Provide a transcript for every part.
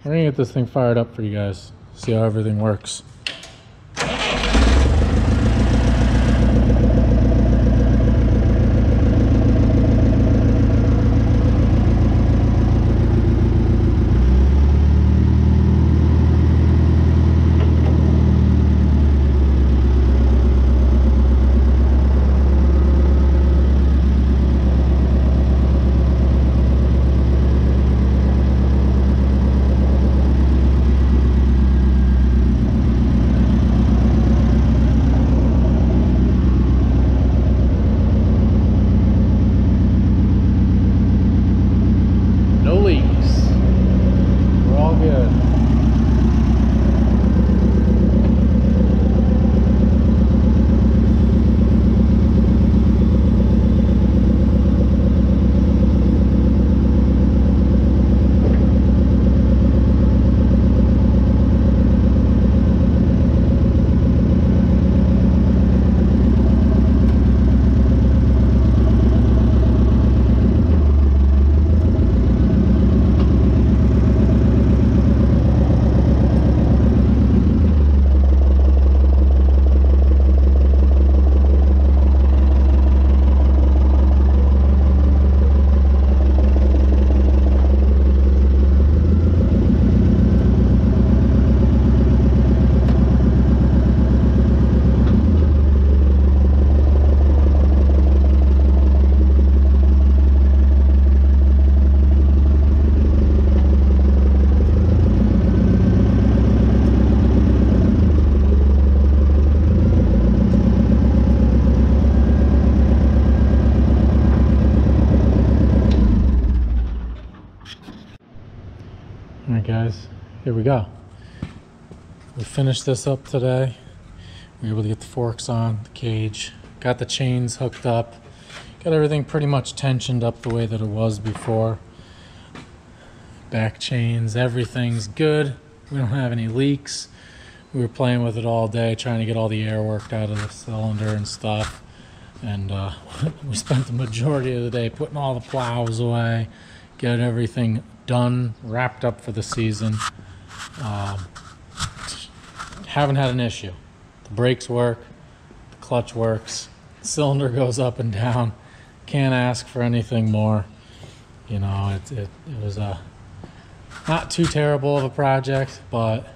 we're gonna get this thing fired up for you guys, see how everything works. Alright guys, here we go. We finished this up today. We were able to get the forks on, the cage, got the chains hooked up, got everything pretty much tensioned up the way that it was before. Back chains, everything's good. We don't have any leaks. We were playing with it all day, trying to get all the air worked out of the cylinder and stuff. And we spent the majority of the day putting all the plows away, get everything done, wrapped up for the season. Haven't had an issue. The brakes work, the clutch works, the cylinder goes up and down. Can't ask for anything more. You know, it was a not too terrible of a project, but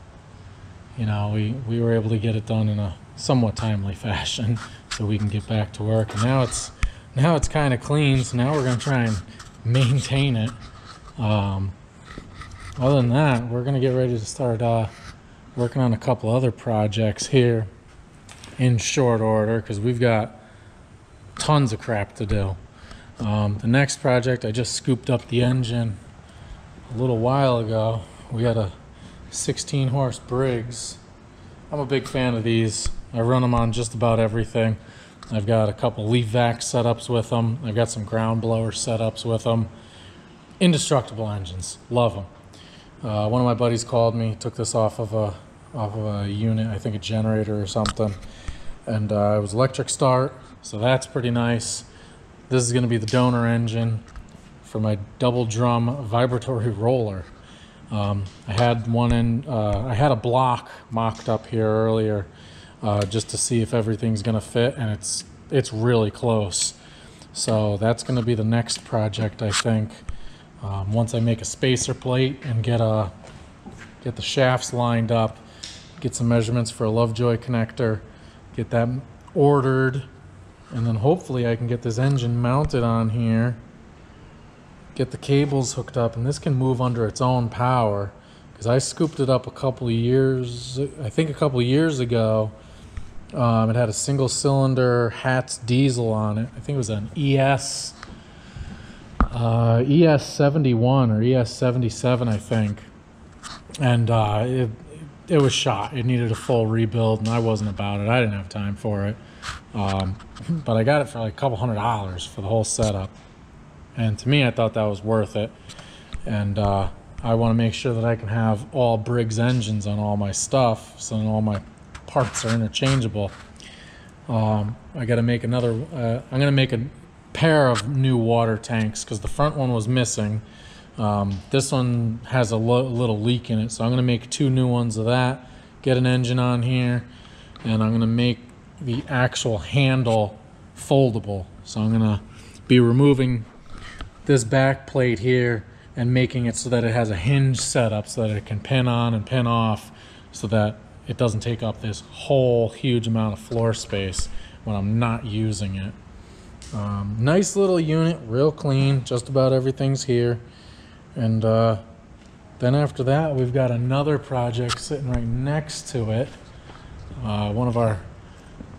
you know, we were able to get it done in a somewhat timely fashion so we can get back to work. And now it's kind of clean, so now we're going to try and maintain it. Other than that, we're going to get ready to start working on a couple other projects here in short order because we've got tons of crap to do. The next project, I just scooped up the engine a little while ago. We had a 16 horse Briggs. I'm a big fan of these. I run them on just about everything. I've got a couple leaf vac setups with them. I've got some ground blower setups with them. Indestructible engines, love them. One of my buddies called me, took this off of a unit, I think a generator or something, and it was electric start, so that's pretty nice. This is going to be the donor engine for my double drum vibratory roller. I had a block mocked up here earlier just to see if everything's going to fit, and it's really close. So that's going to be the next project, I think. Once I make a spacer plate and get the shafts lined up, get some measurements for a Lovejoy connector, get that ordered, and then hopefully I can get this engine mounted on here, get the cables hooked up, and this can move under its own power because I scooped it up a couple of years ago. It had a single cylinder Hatz diesel on it. I think it was an ES71 or ES77, I think, and it was shot. It needed a full rebuild, and I wasn't about it. I didn't have time for it, but I got it for like a couple $100 for the whole setup, and to me, I thought that was worth it. And I want to make sure that I can have all Briggs engines on all my stuff, so all my parts are interchangeable. I got to make another. I'm going to make a pair of new water tanks because the front one was missing. This one has a little leak in it, so I'm going to make 2 new ones of that, get an engine on here, and I'm going to make the actual handle foldable. So I'm going to be removing this back plate here and making it so that it has a hinge setup so that it can pin on and pin off, so that it doesn't take up this whole huge amount of floor space when I'm not using it. Nice little unit, real clean, just about everything's here. And then after that, we've got another project sitting right next to it. One of our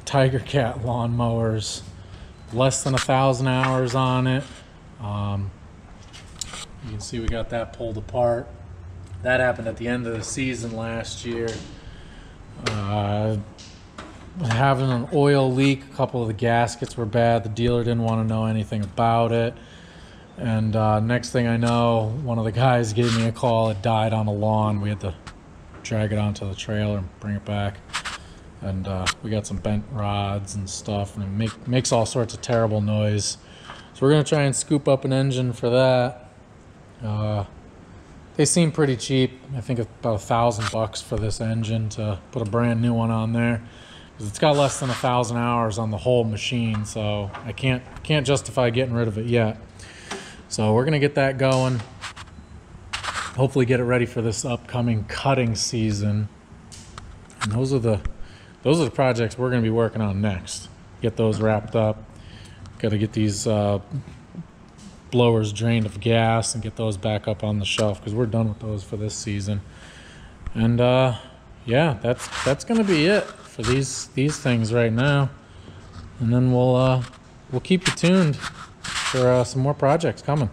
Tiger Cat lawn mowers, less than 1,000 hours on it. You can see we got that pulled apart. That happened at the end of the season last year. Having an oil leak, a couple of the gaskets were bad. The dealer didn't want to know anything about it. And next thing I know, one of the guys gave me a call. It died on the lawn. We had to drag it onto the trailer and bring it back. And we got some bent rods and stuff, and it makes all sorts of terrible noise. So we're gonna try and scoop up an engine for that. They seem pretty cheap. I think about $1,000 for this engine to put a brand new one on there, because it's got less than 1,000 hours on the whole machine. So I can't justify getting rid of it yet. So we're gonna get that going. Hopefully get it ready for this upcoming cutting season. And those are the projects we're gonna be working on next. Get those wrapped up. Got to get these blowers drained of gas and get those back up on the shelf, because we're done with those for this season. And yeah, that's gonna be it for these things right now. And then we'll keep you tuned for some more projects coming.